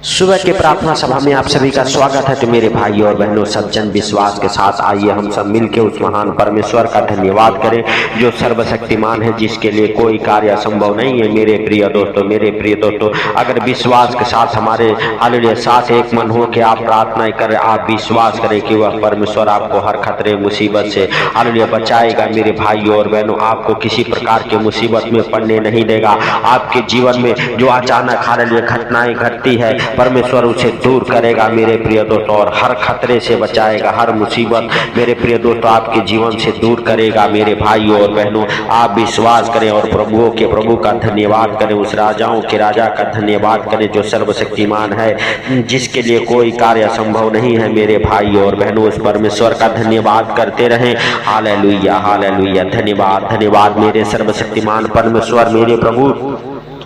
सुबह के प्रार्थना सभा में आप सभी का स्वागत है। तो मेरे भाइयों और बहनों, सज्जन विश्वास के साथ आइए हम सब मिलकर उस महान परमेश्वर का धन्यवाद करें जो सर्वशक्तिमान है, जिसके लिए कोई कार्य असंभव नहीं है। मेरे प्रिय दोस्तों, अगर विश्वास के साथ हमारे हालेलुया साथ एक मन हो के आप प्रार्थना करें, आप विश्वास करें कि वह परमेश्वर आपको हर खतरे मुसीबत से हालेलुया बचाएगा। मेरे भाइयों और बहनों, आपको किसी प्रकार के मुसीबत में पड़ने नहीं देगा। आपके जीवन में जो अचानक हालेलुया घटनाएं घटती है, परमेश्वर उसे दूर करेगा मेरे प्रिय दोस्तों, और हर खतरे से बचाएगा। हर मुसीबत मेरे प्रिय दोस्तों आपके जीवन से दूर करेगा। मेरे भाइयों और बहनों, आप विश्वास करें और प्रभुओं के प्रभु का धन्यवाद करें, उस राजाओं के राजा का धन्यवाद करें जो सर्वशक्तिमान है, जिसके लिए कोई कार्य असंभव नहीं है। मेरे भाइयों और बहनों, उस परमेश्वर का धन्यवाद करते रहें। हालेलुया हालेलुया, धन्यवाद धन्यवाद मेरे सर्वशक्तिमान परमेश्वर, मेरे प्रभु।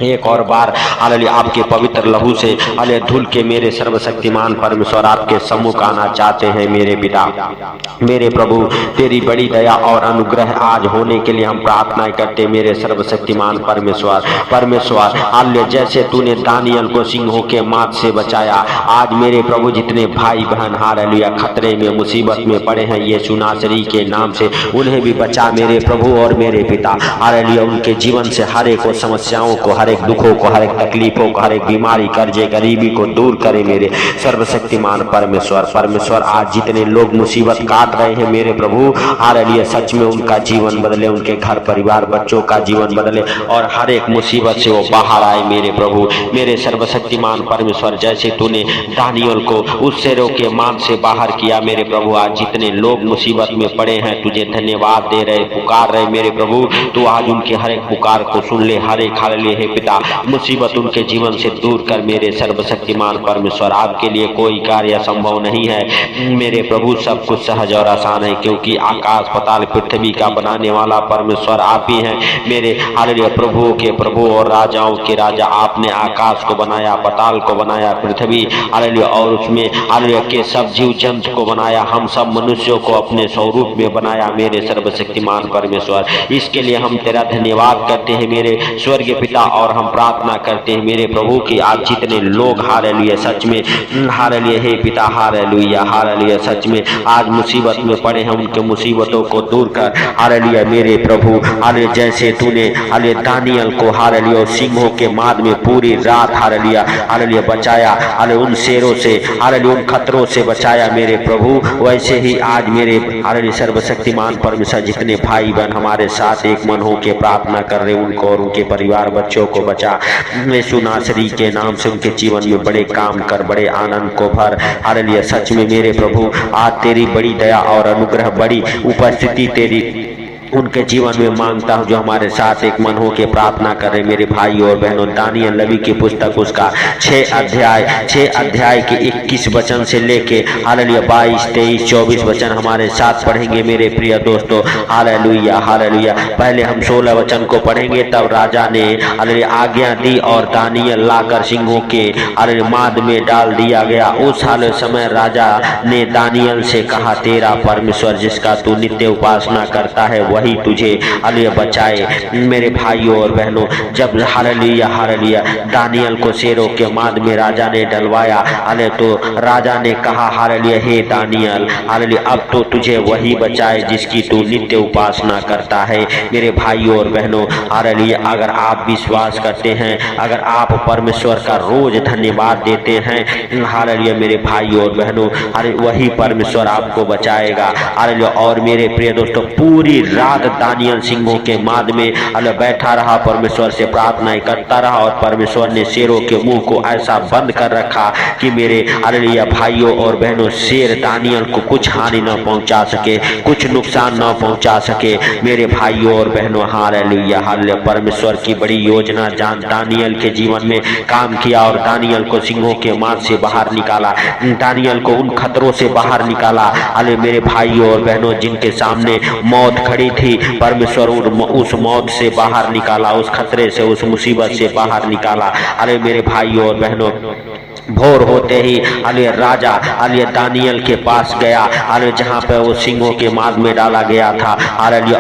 एक और बार हालेलुया आपके पवित्र लहू से हालेलुया धुल के मेरे सर्वशक्तिमान परमेश्वर आपके सम्मुख आना चाहते हैं। मेरे पिता, मेरे प्रभु, तेरी बड़ी दया और अनुग्रह आज होने के लिए हम प्रार्थना करते। मेरे सर्वशक्तिमान परमेश्वर हालेलुया, जैसे तूने दानियल को सिंहों के माथ से बचाया, आज मेरे प्रभु जितने भाई बहन हालेलुया खतरे में मुसीबत में पड़े हैं, यीशु नासरी के नाम से उन्हें भी बचा मेरे प्रभु और मेरे पिता। हालेलुया उनके जीवन से हर एक समस्याओं को, हर एक दुखों को, हर एक तकलीफों को, हर एक बीमारी, कर्जे, गरीबी को दूर करे मेरे सर्वशक्तिमान परमेश्वर। आज जितने लोग मुसीबत काट रहे हैं मेरे प्रभु हालेलुया, सच में उनका जीवन बदले, उनके घर परिवार बच्चों का जीवन बदले और हर एक मुसीबत से वो बाहर आए मेरे प्रभु, मेरे सर्वशक्तिमान परमेश्वर। जैसे तूने दानियल को उस शेरों के मांद से बाहर किया मेरे प्रभु, आज जितने लोग मुसीबत में पड़े हैं तुझे धन्यवाद दे रहे, पुकार रहे मेरे प्रभु, तू आज उनके हर एक पुकार को सुन ले। हर एक हालेलुया हे पिता, मुसीबत उनके जीवन से दूर कर मेरे सर्वशक्तिमान परमेश्वर। आपके लिए कोई कार्य संभव नहीं है मेरे प्रभु, सब कुछ सहज और आसान है, क्योंकि आकाश पाताल पृथ्वी का बनाने वाला परमेश्वर आप ही हैं मेरे हालेलुया प्रभुओं के प्रभु और राजाओं के राजा। आपने आकाश को बनाया, पाताल को बनाया, पृथ्वी हालेलुया और उसमें हालेलुया के सब जीव जंतु को बनाया, हम सब मनुष्यों को अपने स्वरूप में बनाया मेरे सर्वशक्तिमान परमेश्वर। इसके लिए हम तेरा धन्यवाद करते हैं मेरे स्वर्गीय पिता, और हम प्रार्थना करते हैं मेरे प्रभु की आज जितने लोग हालेलुया सच में हालेलुया हे पिता हालेलुया सच में आज मुसीबत में पड़े हैं, उनके मुसीबतों को दूर कर हालेलुया मेरे प्रभु। हालेलुया जैसे तूने हालेलुया दानियल को हालेलुया सिंहों के माद में पूरी रात हालेलुया बचाया, हालेलुया उन शेरों से, हालेलुया उन खतरों से बचाया मेरे प्रभु, वैसे ही आज मेरे हालेलुया सर्वशक्तिमान परमेश्वर जितने भाई बहन हमारे साथ एक मन हो के प्रार्थना कर रहे, उनको और उनके परिवार बच्चों को बचा यीशु नासरी के नाम से। उनके जीवन में बड़े काम कर, बड़े आनंद को भर हालेलुया। सच में मेरे प्रभु आज तेरी बड़ी दया और अनुग्रह, बड़ी उपस्थिति तेरी उनके जीवन में मांगता हूँ जो हमारे साथ एक मन हो के प्रार्थना करें मेरे भाई और बहनों। दानियल नबी की पुस्तक उसका 6 अध्याय के 21 वचन से लेके हालेलुया 22, 23, 24 वचन हमारे साथ पढ़ेंगे मेरे प्रिय दोस्तों। Hallelujah hallelujah. पहले हम 16 वचन को पढ़ेंगे। तब राजा ने हालेलुया आज्ञा दी और दानियल लाकर सिंहों के हालेलुया माद में डाल दिया गया। उस हालेलुया समय राजा ने दानियल से कहा, तेरा परमेश्वर जिसका तू नित्य उपासना करता है वही तुझे हालेलुया बचाए। मेरे भाइयों और बहनों, जब हालेलुया दानियल को शेरों के माद में राजा ने डलवाया, हालेलुया तो राजा ने कहा, हालेलुया हे दानियल हालेलुया अब तो तुझे वही बचाए जिसकी तू नित्य उपासना करता है। मेरे भाइयों और बहनों, हालेलुया अगर आप विश्वास करते हैं, अगर आप परमेश्वर का रोज धन्यवाद देते हैं, हालेलुया मेरे भाइयों और बहनों, वही परमेश्वर आपको बचाएगा। हालेलुया और मेरे प्रिय दोस्तों, पूरी रात दानियल सिंहों के माद में हालेलुया बैठा रहा, परमेश्वर से प्रार्थना करता रहा, और परमेश्वर ने शेरों के मुंह को ऐसा बंद कर रखा कि मेरे हालेलुया भाइयों और बहनों, शेर दानियल को कुछ हानि न पहुंचा सके, कुछ नुकसान न पहुंचा सके। मेरे भाइयों और बहनों, हालेलुया हालेलुया परमेश्वर की बड़ी योजना जान दानियल के जीवन में काम किया, और दानियल को सिंहों के माद से बाहर निकाला, दानियल को उन खतरों से बाहर निकाला। हालेलुया मेरे भाइयों और बहनों, जिनके सामने मौत खड़ी थी, परमेश्वर उस मौत से बाहर निकाला, उस खतरे से, उस मुसीबत से बाहर निकाला। अरे मेरे भाइयों और बहनों, भोर होते ही राजा दानियल के पास गया जहाँ पे वो सिंहों के माद में डाला गया था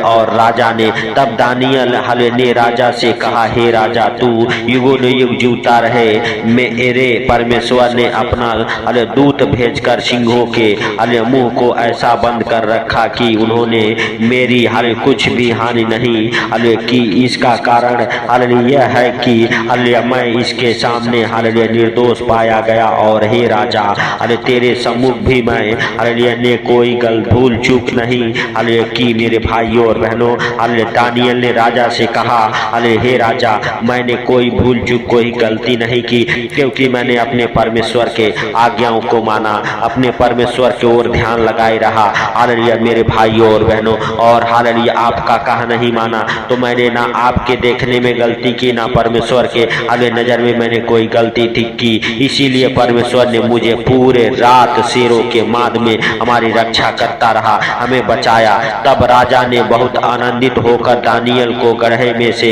और राजा ने तब दानियल ने राजा से कहा, हे राजा, तू युगों ने युग जीता रहे। मेरे परमेश्वर ने अपना दूत भेजकर सिंहों के मुंह को ऐसा बंद कर रखा कि उन्होंने मेरी कुछ भी हानि नहीं की। इसका कारण यह है कि मैं इसके सामने निर्दोष पाया गया। और हे राजा, तेरे सम्मुख भी मैं ने कोई भूल चूक नहीं की। मेरे भाइयों और बहनों, दानियल ने राजा से कहा, हे राजा, मैंने कोई भूल चूक, कोई गलती नहीं की, क्योंकि मैंने अपने परमेश्वर के आज्ञाओं को माना, अपने परमेश्वर की ओर ध्यान लगाए रहा। हालेलुया मेरे भाइयों और बहनों, और हालेलुया आपका कहा नहीं माना तो मैंने ना आपके देखने में गलती की, ना परमेश्वर के नजर में मैंने कोई गलती ठीक की। इसीलिए परमेश्वर ने मुझे पूरे रात शेरों के माद में हमारी रक्षा करता रहा, हमें बचाया। तब राजा ने बहुत आनंदित होकर दानियल को गड्ढे में से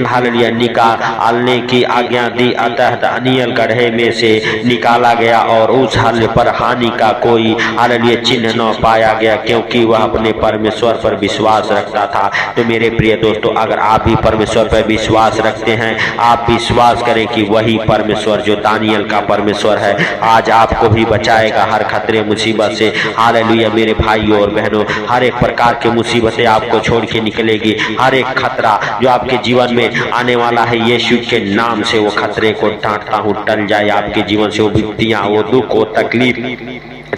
हालेलुया निकालने की आज्ञा दी। अतः दानियल गड्ढे में से निकाला गया और उस हल पर हानि का कोई हालेलुया चिन्ह न पाया गया, क्योंकि वह अपने परमेश्वर पर विश्वास रखता था। तो मेरे प्रिय दोस्तों, अगर आप भी परमेश्वर पर विश्वास रखते हैं, आप विश्वास करें कि वही परमेश्वर जो दानियल का परमेश्वर है आज आपको भी बचाएगा हर खतरे मुसीबत से। हालेलुया मेरे भाइयों और बहनों, हर एक प्रकार की मुसीबतें आपको छोड़ के निकलेगी। हर एक खतरा जो आपके जीवन में आने वाला है, यीशु के नाम से वो खतरे को डांटता हूँ, टल जाए आपके जीवन से। वो विपत्तियां, वो दुख, वो तकलीफ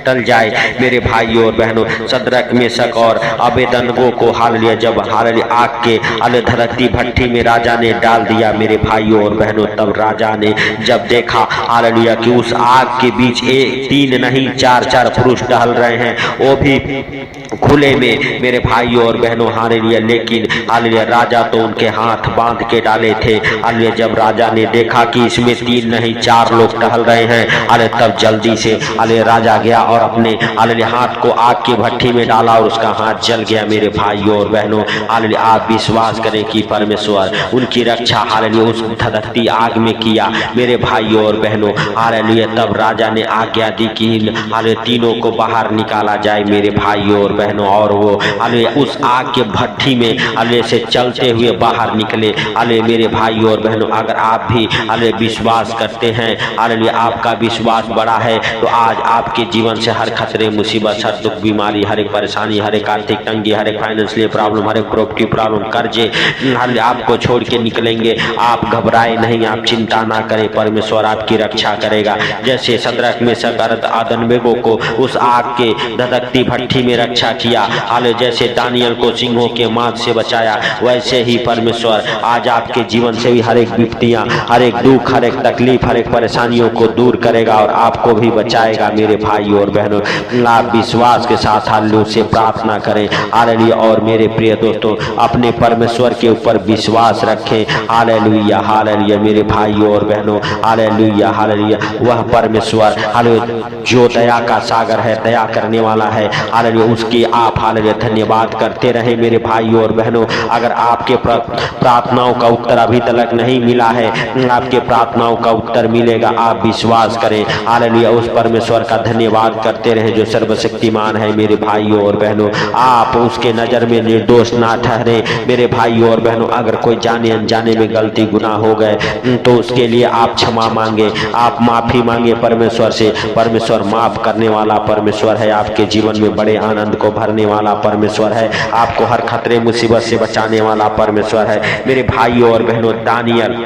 टल जाए मेरे भाइयों और बहनों। सदरक, मेशक और अबेदनगो को हालेलुया जब हालेलुया आग के धरती भट्टी में राजा ने डाल दिया मेरे भाइयों और बहनों, तब राजा ने जब देखा हालेलुया कि उस आग के बीच तीन नहीं चार पुरुष टहल रहे हैं, वो भी खुले में मेरे भाइयों और बहनों। हालेलुया लेकिन हालेलुया राजा तो उनके हाथ बांध के डाले थे। हालेलुया जब राजा ने देखा कि इसमें तीन नहीं चार लोग टहल रहे हैं, हालेलुया तब जल्दी से हालेलुया राजा गया और अपने हालेलुया हाथ को आग की भट्टी में डाला और उसका हाथ जल गया मेरे भाइयों और बहनों। हालेलुया आप विश्वास करें कि परमेश्वर उनकी रक्षा हालेलुया उस धधकती आग में किया मेरे भाइयों और बहनों। हालेलुया तब राजा ने आज्ञा दी कि हालेलुया तीनों को बाहर निकाला जाए मेरे भाइयों और बहनों, और वो हालेलुया उस आग के भट्टी में हालेलुया से चलते हुए बाहर निकले। हालेलुया मेरे भाइयों और बहनों, अगर आप भी हालेलुया विश्वास करते हैं, हालेलुया आपका विश्वास बड़ा है, तो आज आपके जीवन से हर खतरे मुसीबत, हर दुख, बीमारी, हर एक परेशानी, हर एक आर्थिक तंगी, हर एक फाइनेंशियल प्रॉब्लम, हर एक प्रॉपर्टी प्रॉब्लम, कर्जे हालेलुया आपको छोड़ के निकलेंगे। आप घबराए नहीं, आप चिंता ना करें, परमेश्वर आपकी रक्षा करेगा। जैसे सदरक, मेशक और अबेदनगो को उस आग के धधकती भट्टी में रक्षा किया, हालेलुया जैसे दानियल को सिंहों के माद से बचाया, वैसे ही परमेश्वर आज आपके जीवन से भी हर एक विपत्तियां, हर एक दुख, हर एक तकलीफ, हर एक परेशानियों को दूर करेगा और आपको भी बचाएगा मेरे भाइयों और बहनों। आप विश्वास के साथ हालेलुया से प्रार्थना करें। हालेलुया और मेरे प्रिय दोस्तों, अपने परमेश्वर के ऊपर विश्वास रखें। हालेलुया हालेलुया मेरे भाइयों और बहनों, हालेलुया हालेलुया वह परमेश्वर हालेलुया जो दया का सागर है, दया करने वाला है। हालेलुया उसकी आप हालेलुया धन्यवाद करते रहे मेरे भाइयों और बहनों। अगर आपके प्रार्थनाओं का उत्तर अभी तक नहीं मिला है, आपके प्रार्थनाओं का उत्तर मिलेगा, आप विश्वास करें। हालेलुया उस परमेश्वर का धन्यवाद करते रहे जो सर्वशक्तिमान है मेरे भाइयों और बहनों। आप उसके नजर में निर्दोष ना ठहरे मेरे भाइयों और बहनों। अगर कोई जाने अनजाने में गलती गुनाह हो गए तो उसके लिए आप क्षमा मांगे, आप माफी मांगे परमेश्वर से। परमेश्वर माफ करने वाला परमेश्वर है, आपके जीवन में बड़े आनंद को भरने वाला परमेश्वर है, आपको हर खतरे मुसीबत से बचाने वाला परमेश्वर है मेरे भाइयों और बहनों। दानियल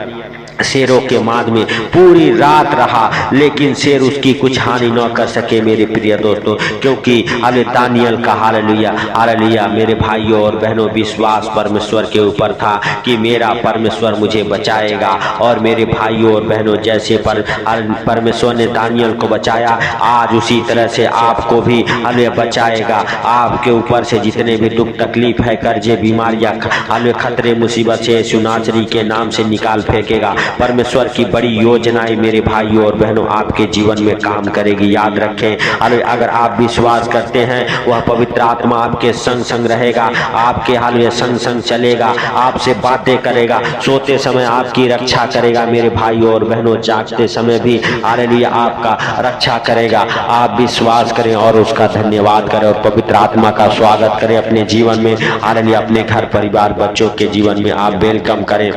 शेरों के माद में पूरी रात रहा, लेकिन शेर उसकी कुछ हानि न कर सके मेरे प्रिय दोस्तों, क्योंकि हालेलुया दानियल का हालेलुया हालेलुया मेरे भाइयों और बहनों विश्वास परमेश्वर के ऊपर था कि मेरा परमेश्वर मुझे बचाएगा। और मेरे भाइयों और बहनों, जैसे परमेश्वर ने दानियल को बचाया, आज उसी तरह से आपको भी हालेलुया बचाएगा। आपके ऊपर से जितने भी दुख तकलीफ है, कर्जे, बीमारियां, हालेलुया खतरे मुसीबत से यीशु नासरी के नाम से निकाल फेंकेगा। परमेश्वर की बड़ी योजनाएं मेरे भाइयों और बहनों आपके जीवन में काम करेगी। याद रखें, अगर आप विश्वास करते हैं वह पवित्र आत्मा आपके संग संग रहेगा, आपके हाल में संग संग चलेगा, आपसे बातें करेगा, सोते समय आपकी रक्षा करेगा मेरे भाइयों और बहनों, जागते समय भी हालेलुया आपका रक्षा करेगा। आप विश्वास करें और उसका धन्यवाद करें और पवित्र आत्मा का स्वागत करें अपने जीवन में। हालेलुया अपने घर परिवार बच्चों के जीवन में आप वेलकम करें।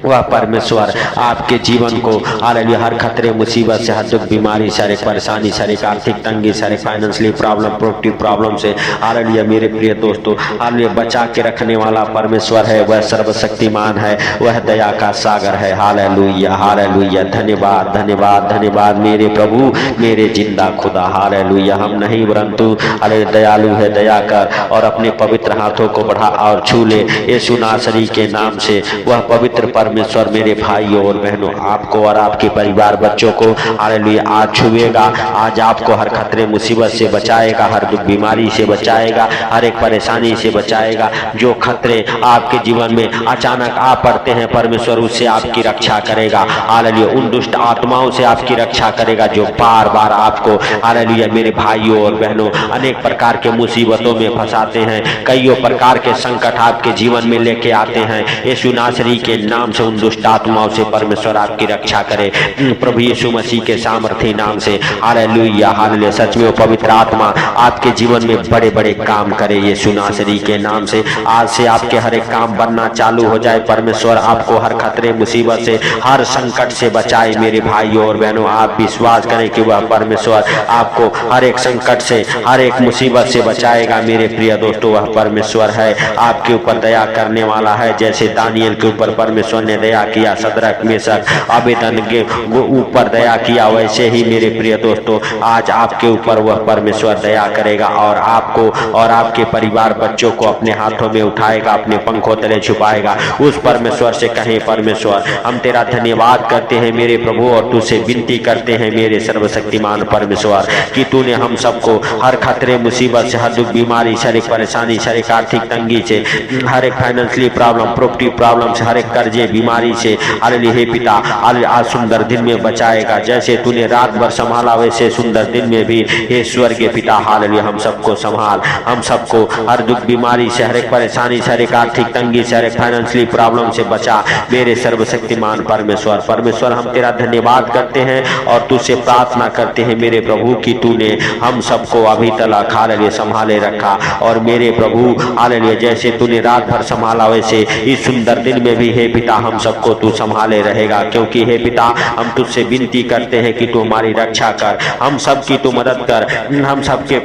वह परमेश्वर आपके जीवन को हालेलुया हर खतरे मुसीबत से, हर दुख बीमारी से, हर एक परेशानी से, हर एक आर्थिक तंगी से, हर एक फाइनेंशियली प्रॉब्लम, प्रोडक्टिव प्रॉब्लम से हालेलुया मेरे प्रिय दोस्तों हालेलुया बचा के रखने वाला परमेश्वर है। वह सर्वशक्तिमान है, वह दया का सागर है। हालेलुया हालेलुया, धन्यवाद धन्यवाद धन्यवाद मेरे प्रभु, मेरे जिंदा खुदा। हालेलुया, हम नहीं परंतु हालेलुया दयालु है, दया कर और अपने पवित्र हाथों को बढ़ा और छू ले यीशु नासरी के नाम से। वह पवित्र परमेश्वर मेरे भाइयों और बहनों आपको और आपके परिवार बच्चों को हालेलुया आज छुएगा, आज आपको हर खतरे मुसीबत से बचाएगा, हर दुख बीमारी से बचाएगा, हर एक परेशानी से बचाएगा। जो खतरे आपके जीवन में अचानक आ पड़ते हैं परमेश्वर उससे आपकी रक्षा करेगा। हालेलुया उन दुष्ट आत्माओं से आपकी रक्षा करेगा जो बार बार आपको हालेलुया मेरे भाइयों और बहनों अनेक प्रकार के मुसीबतों में फंसाते हैं, कईयों प्रकार के संकट आपके जीवन में लेके आते हैं। यीशु नासरी के नाम से उन दुष्ट आत्माओं से परमेश्वर आपकी रक्षा करे प्रभु यीशु मसीह के सामर्थी नाम से। हालेलुया हालेलुया, सच में वो पवित्र आत्मा आपके जीवन में बड़े बड़े काम करे यीशु नासरी के नाम से। आज से आपके हर एक काम बनना चालू हो जाए। परमेश्वर आपको हर खतरे मुसीबत से, हर संकट से बचाए मेरे भाइयों और बहनों। आप विश्वास करें कि वह परमेश्वर आपको हर एक संकट से, हर एक मुसीबत से बचाएगा मेरे प्रिय दोस्तों। वह परमेश्वर है, आपके ऊपर दया करने वाला है। जैसे दानियल के ऊपर परमेश्वर ने दया किया, सदरक मेशक अबेदन के ऊपर दया किया, वैसे ही मेरे प्रिय दोस्तों आज आपके ऊपर वह परमेश्वर दया करेगा और आपको और आपके परिवार बच्चों को अपने हाथों में उठाएगा, अपने पंखों तले छुपाएगा। उस परमेश्वर से कहें, परमेश्वर हम तेरा धन्यवाद करते हैं मेरे प्रभु और तुझसे विनती करते हैं मेरे सर्वशक्तिमान परमेश्वर कि तूने हम सबको हर खतरे मुसीबत से, हर दुख बीमारी से, हर एक परेशानी से, हर एक आर्थिक तंगी से, हर एक फाइनेंशियली प्रॉब्लम, प्रोडक्टिव प्रॉब्लम से, हर एक कर्जे बीमारी से हालेलुया हे पिता हालेलुया आज सुंदर दिन में बचाएगा। जैसे तूने रात भर संभाला वैसे सुंदर दिन में भी हे स्वर्गीय पिता हालेलुया हम सबको संभाल, हम सबको हर दुख बीमारी से, हर एक परेशानी से, हर एक आर्थिक तंगी से, हर एक फाइनेंशियली प्रॉब्लम से बचा मेरे सर्वशक्तिमान परमेश्वर। परमेश्वर हम तेरा धन्यवाद करते हैं और तुझसे प्रार्थना करते हैं मेरे प्रभु कि तूने हम सबको अभी तक हालेलुया संभाले रखा और मेरे प्रभु हालेलुया जैसे तूने रात भर संभाला वैसे इस सुंदर दिन में भी हे पिता हम सबको तू संभाले रहेगा। क्योंकि हे पिता हम तुझसे विनती करते हैं कि तू हमारी रक्षा कर, हम सब की तू मदद कर, हम सबके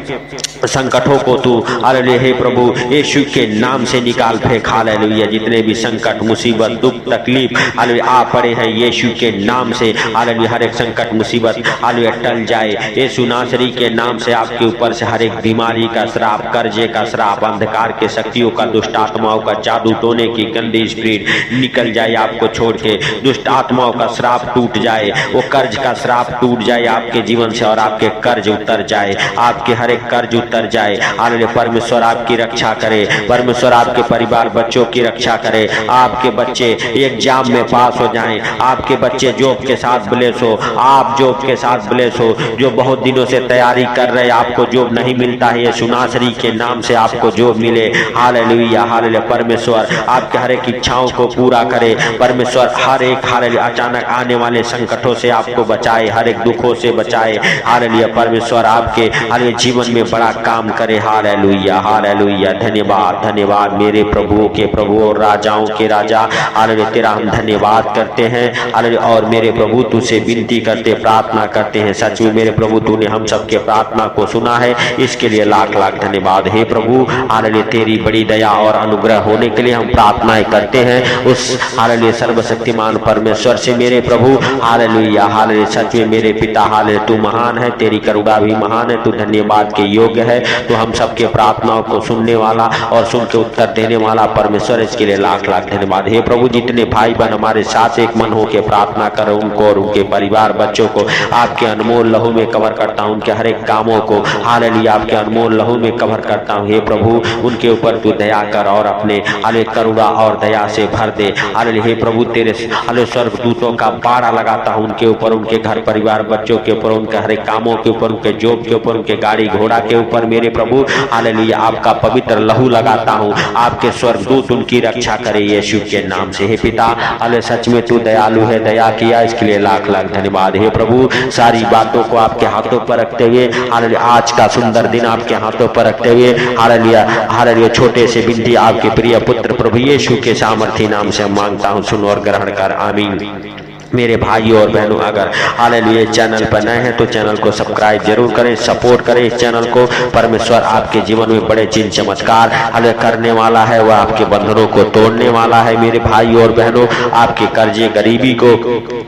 संकटों को तू हालेलुया हे प्रभु यीशु के नाम से निकाल फेंक। हालेलुया जितने भी संकट मुसीबत दुख तकलीफ हालेलुया आ पड़े हैं यीशु के नाम से हालेलुया हर एक संकट मुसीबत हालेलुया टल जाए। यीशु नासरी के नाम से आपके ऊपर से हर एक बीमारी का श्राप, कर्जे का श्राप, अंधकार के शक्तियों का, दुष्ट आत्माओं का, जादू टोने की गंदी स्पिरिट निकल जाए आपको छोड़ के। दुष्ट आत्माओं का श्राप टूट जाए, वो कर्ज का श्राप टूट जाए आपके जीवन से और आपके कर्ज उतर जाए, आपके हर एक कर्ज उतर जाए। हालेलुया परमेश्वर आपकी रक्षा करे, परमेश्वर आपके परिवार बच्चों की रक्षा करे, आपके बच्चे एग्जाम में पास हो जाएं, आपके बच्चे जॉब के साथ ब्लेस हो, आप जॉब के साथ ब्लेस हो। जो बहुत दिनों से तैयारी कर रहे आपको जॉब नहीं मिलता है यीशु नासरी के नाम से आपको जॉब मिले। हालेलुया हालेलुया परमेश्वर आपके हर एक इच्छाओं को पूरा करे। परमेश्वर हर एक हालेलुया अचानक आने वाले संकटों से आपको बचाए, हर एक दुखों से बचाए। हालेलुया परमेश्वर आपके हालेलुया जीवन में बड़ा काम करे। हालेलुया हालेलुया धन्यवाद धन्यवाद मेरे प्रभुओं के प्रभु और राजाओं के राजा हालेलुया तेरा हम धन्यवाद करते हैं हालेलुया। और मेरे प्रभु तुझसे विनती करते प्रार्थना करते हैं, सच में मेरे प्रभु तूने हम सबके प्रार्थना को सुना है, इसके लिए लाख लाख धन्यवाद। हे प्रभु हालेलुया तेरी बड़ी दया और अनुग्रह होने के लिए हम प्रार्थनाएं करते हैं उस हालेलुया सर्वशक्तिमान परमेश्वर से मेरे प्रभु। हालेलुया हालेलुया सच में मेरे पिता हालेलुया तू महान है, तेरी करुणा भी महान है, तू धन्यवाद के योग्य है, तो हम सबके प्रार्थनाओं को सुनने वाला और सुन के उत्तर देने वाला परमेश्वर, इसके लिए लाख लाख धन्यवाद। हे प्रभु, जितने भाई बहन हमारे साथ एक मन होकर प्रार्थना कर, उनको और उनके परिवार बच्चों को आपके अनमोल लहू में कवर करता हूं, उनके हर एक कामों को हालेलुया आपके अनमोल लहू में कवर करता हूं। हे प्रभु, उनके ऊपर तू दया कर और अपने हाले करुणा और दया से भर दे। हालेलुया हे प्रभु, तेरे हाले स्वर्गदूतों का बाड़ा लगाता हूं उनके ऊपर, उनके घर परिवार बच्चों के ऊपर, उनके हर एक कामों के ऊपर, उनके जॉब के ऊपर, उनके गाड़ी घोड़ा के ऊपर। मेरे प्रभु हालेलुया आपका पवित्र लहू लगाता हूं, आपके स्वर्गदूत उनकी रक्षा करे यीशु के नाम से। हे पिता, हाले सच में तू दयालु है, दया किया इसके लिए लाख लाख धन्यवाद। हे प्रभु, सारी बातों को आपके हाथों पर रखते हुए हालेलुया आज का सुंदर दिन आपके हाथों पर रखते हुए हालेलुया हालेलुया छोटे से बिंदी आपके प्रिय पुत्र प्रभु यीशु के सामर्थी नाम से मांगता हूं, सुन और ग्रहण कर, आमीन। मेरे भाइयों और बहनों, अगर हालेलुया चैनल पर नए हैं तो चैनल को सब्सक्राइब जरूर करें, सपोर्ट करें इस चैनल को। परमेश्वर आपके जीवन में बड़े चिन्ह चमत्कार हालेलुया करने वाला है, वह आपके बंधनों को तोड़ने वाला है। मेरे भाइयों और बहनों, आपके कर्जे गरीबी को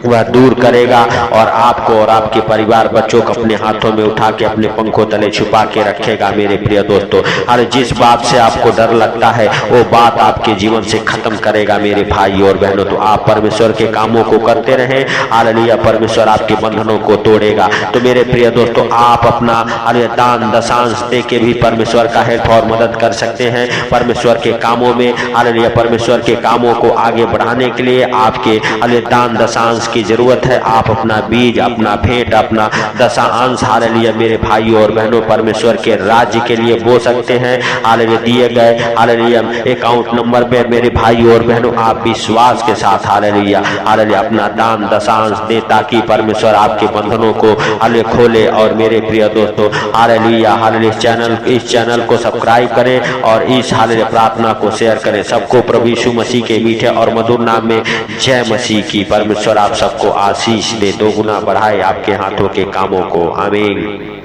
वह दूर करेगा और आपको और आपके परिवार बच्चों को अपने हाथों में उठा के अपने पंखों तले छुपा के रखेगा। मेरे प्रिय दोस्तों, अरे जिस बात से आपको डर लगता है वो बात आपके जीवन से खत्म करेगा। मेरे भाइयों और बहनों, तो आप परमेश्वर के कामों को करते रहे, हालेलुया परमेश्वर आपके बंधनों को तोड़ेगा। तो मेरे प्रिय दोस्तों, आप अपना हालेलुया दान दशांश दे के भी परमेश्वर का हेल्प और मदद कर सकते हैं परमेश्वर के कामों में। हालेलुया परमेश्वर के कामों को आगे बढ़ाने के लिए आपके हालेलुया दान दशांश की जरूरत है। आप अपना बीज, अपना भेंट, अपना दशांश हालेलुया मेरे भाइयों और बहनों परमेश्वर के राज्य के लिए बो सकते हैं। हालेलुया दिए गए हालेलुया अकाउंट नंबर पे मेरे भाइयों और बहनों आप विश्वास के साथ हालेलुया हालेलुया अपना दान दशांश दे, ताकि परमेश्वर आपके बंधनों को हालेलुया खोले। और मेरे प्रिय दोस्तों हालेलुया हालेलुया इस चैनल को सब्सक्राइब करें और इस हालेलुया प्रार्थना को शेयर करें। सबको प्रभु यीशु मसीह के मीठे और मधुर नाम में जय मसीह की। परमेश्वर आप सबको आशीष दे, दोगुना बढ़ाए आपके हाथों के कामों को, आमीन।